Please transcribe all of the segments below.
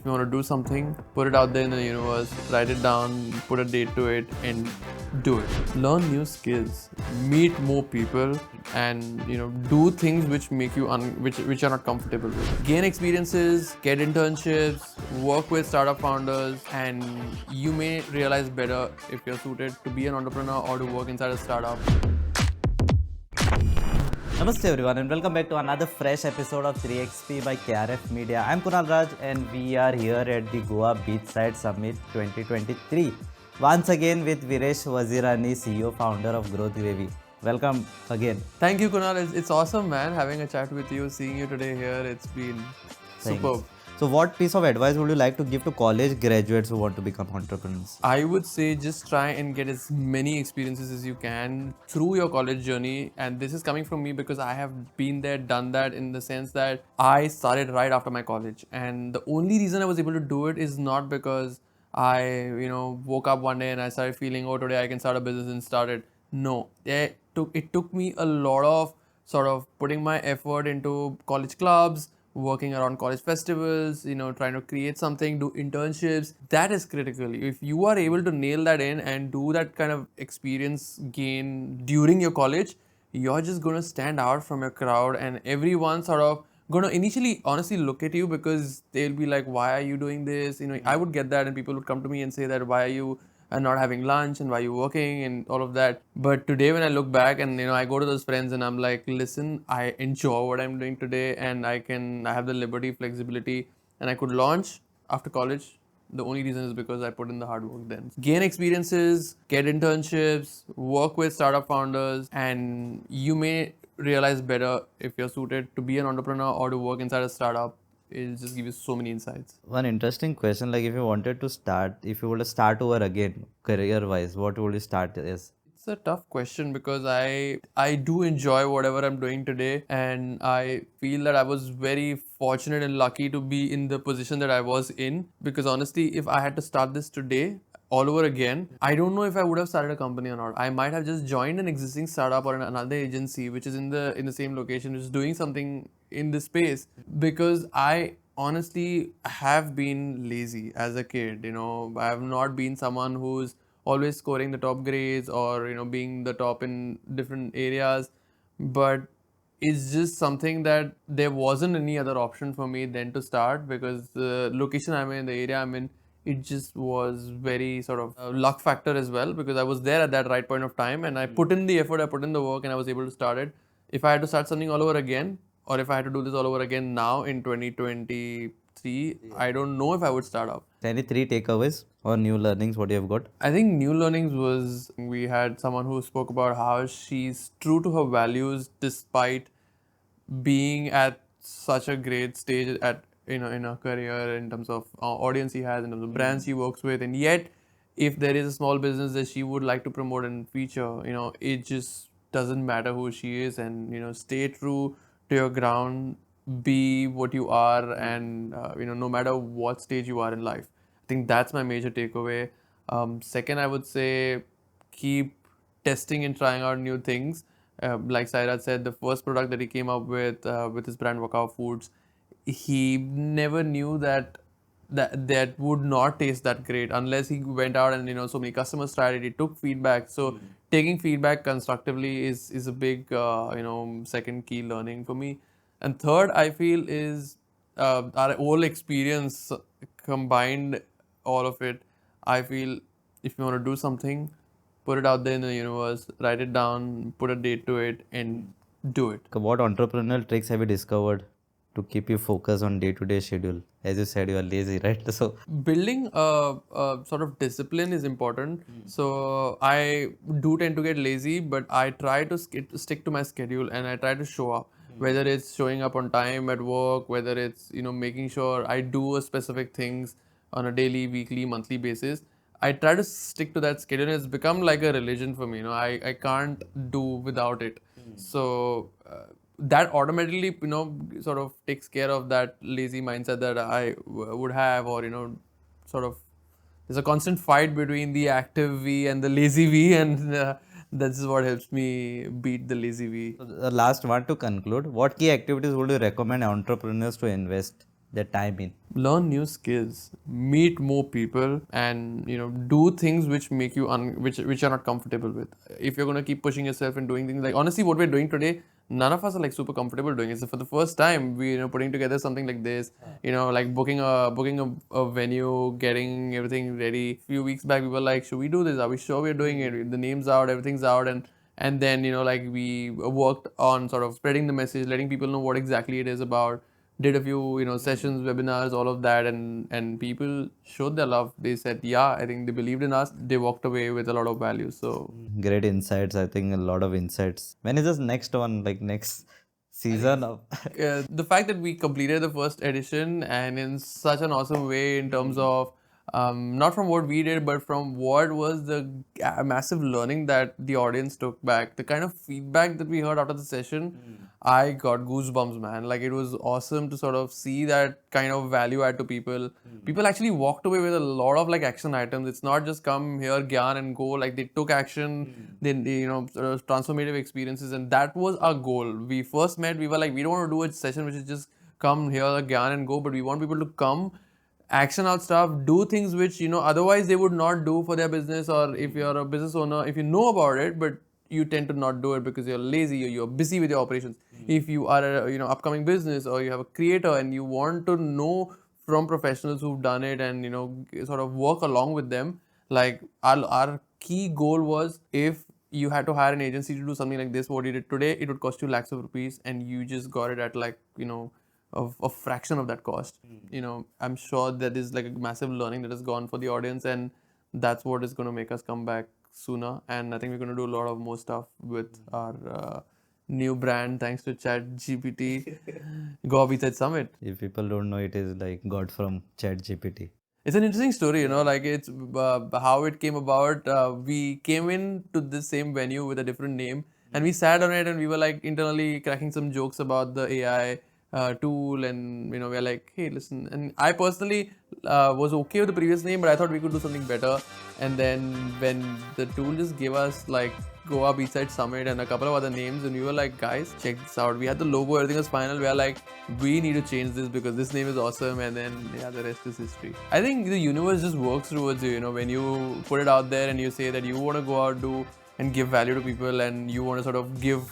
if you want to do something, put it out there in the universe, write it down, put a date to it, and do it. Learn new skills, meet more people, and do things which make you which you're not comfortable with. Gain experiences, get internships, work with startup founders, and you may realize better if you're suited to be an entrepreneur or to work inside a startup. Namaste everyone and welcome back to another fresh episode of 3XP by KRF Media. I'm Kunal Raj and we are here at the Goa Beachside Summit 2023. Once again with Viresh Vazirani, CEO founder of Growth Gravy. Welcome again. Thank you, Kunal. It's awesome, man, having a chat with you, seeing you today here. It's been superb. So what piece of advice would you like to give to college graduates who want to become entrepreneurs? I would say just try and get as many experiences as you can through your college journey. And this is coming from me because I have been there, done that, in the sense that I started right after my college. And the only reason I was able to do it is not because I, woke up one day and I started feeling, oh, today I can start a business and start it. No, it took me a lot of sort of putting my effort into college clubs, working around college festivals, trying to create something, do internships. That is critical. If you are able to nail that in and do that kind of experience gain during your college, you're just going to stand out from your crowd, and everyone sort of going to initially honestly look at you because they'll be like, why are you doing this? I would get that, and people would come to me and say that, why are you and not having lunch, and why you working and all of that. But today when I look back and I go to those friends and I'm like, listen, I enjoy what I'm doing today, and I have the liberty, flexibility, and I could launch after college. The only reason is because I put in the hard work then. Gain experiences, get internships, work with startup founders, and you may realize better if you're suited to be an entrepreneur or to work inside a startup. It'll just give you so many insights. One interesting question, like if you wanted to start, if you were to start over again, career-wise, what would you start as? It's a tough question because I do enjoy whatever I'm doing today, and I feel that I was very fortunate and lucky to be in the position that I was in, because honestly, if I had to start this today all over again, I don't know if I would have started a company or not. I might have just joined an existing startup or another agency which is in the same location, which is doing something in this space, because I honestly have been lazy as a kid. I have not been someone who's always scoring the top grades or being the top in different areas, but it's just something that there wasn't any other option for me than to start, because the location I'm in, the area I'm in, it just was very sort of luck factor as well, because I was there at that right point of time and I put in the effort, I put in the work, and I was able to start it. If I had to start something all over again, or if I had to do this all over again now in 2023, I don't know if I would start up. Any three takeaways or new learnings what you have got? I think new learnings was, we had someone who spoke about how she's true to her values despite being at such a great stage at in her career, in terms of audience she has, in terms of brands she works with, and yet if there is a small business that she would like to promote and feature, it just doesn't matter who she is, and stay true to your ground, be what you are, and no matter what stage you are in life. I think that's my major takeaway. Second, I would say keep testing and trying out new things. Like Sairaj said, the first product that he came up with his brand Workout Foods, he never knew that would not taste that great unless he went out and so many customers tried it. He took feedback. So taking feedback constructively is a big second key learning for me. And third, I feel, is our whole experience combined, all of it. I feel if you want to do something, put it out there in the universe, write it down, put a date to it, and do it. What entrepreneurial tricks have you discovered to keep you focused on day-to-day schedule? As you said, you are lazy, right? So building a sort of discipline is important. So I do tend to get lazy, but I try to stick to my schedule, and I try to show up. Whether it's showing up on time at work, whether it's making sure I do a specific things on a daily, weekly, monthly basis. I try to stick to that schedule. It's become like a religion for me. I can't do without it. So that automatically sort of takes care of that lazy mindset that I would have, or sort of there's a constant fight between the active V and the lazy V, and this is what helps me beat the lazy V. the last one to conclude, what key activities would you recommend entrepreneurs to invest their time in? Learn new skills, meet more people, and do things which make you which you're not comfortable with. If you're gonna keep pushing yourself and doing things like, honestly, what we're doing today, none of us are like super comfortable doing it. So for the first time, we putting together something like this, like booking a venue, getting everything ready. A few weeks back, we were like, should we do this? Are we sure we're doing it? The name's out, everything's out, and then like we worked on sort of spreading the message, letting people know what exactly it is about. Did a few sessions, webinars, all of that, and people showed their love. They said, yeah, I think they believed in us. They walked away with a lot of value. So Great insights. I think a lot of insights. When is this next one? Like next season of? the fact that we completed the first edition and in such an awesome way in terms of not from what we did, but from what was the massive learning that the audience took back, the kind of feedback that we heard after the session, I got goosebumps, man. Like, it was awesome to sort of see that kind of value add to people. People actually walked away with a lot of like action items. It's not just come here, gyan and go. Like, they took action, they sort of transformative experiences, and that was our goal. We first met, we were like, we don't want to do a session which is just come here, gyan and go, but we want people to come, action out stuff, do things which otherwise they would not do for their business. Or if you're a business owner, if you know about it, but you tend to not do it because you're lazy or you're busy with your operations. If you are a upcoming business, or you have a creator and you want to know from professionals who've done it and sort of work along with them, like our key goal was, if you had to hire an agency to do something like this, what you did today, it would cost you lakhs of rupees, and you just got it at like of a fraction of that cost. I'm sure that is like a massive learning that has gone for the audience, and that's what is going to make us come back sooner. And I think we're going to do a lot of more stuff with our new brand, thanks to Chatgpt. Goa Beachside Summit. If people don't know, it is like got from ChatGPT. It's an interesting story, like it's how it came about. We came in to the same venue with a different name, and we sat on it, and we were like internally cracking some jokes about the AI tool, and we're like, hey, listen. And I personally was okay with the previous name, but I thought we could do something better. And then when the tool just gave us like Goa Beachside Summit and a couple of other names, and we were like, guys, check this out. We had the logo, everything was final. We are like, we need to change this because this name is awesome. And then the rest is history. I think the universe just works towards you. When you put it out there and you say that you want to go out, do and give value to people, and you want to sort of give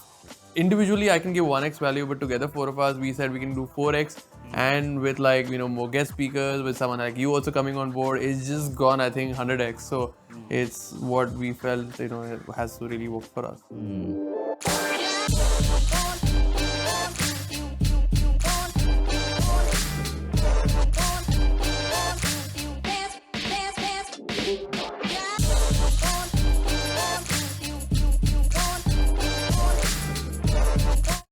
individually, I can give 1x value, but together, four of us, we said we can do 4x. And with like more guest speakers, with someone like you also coming on board, it's just gone, I think, 100x. So it's what we felt it has really worked for us.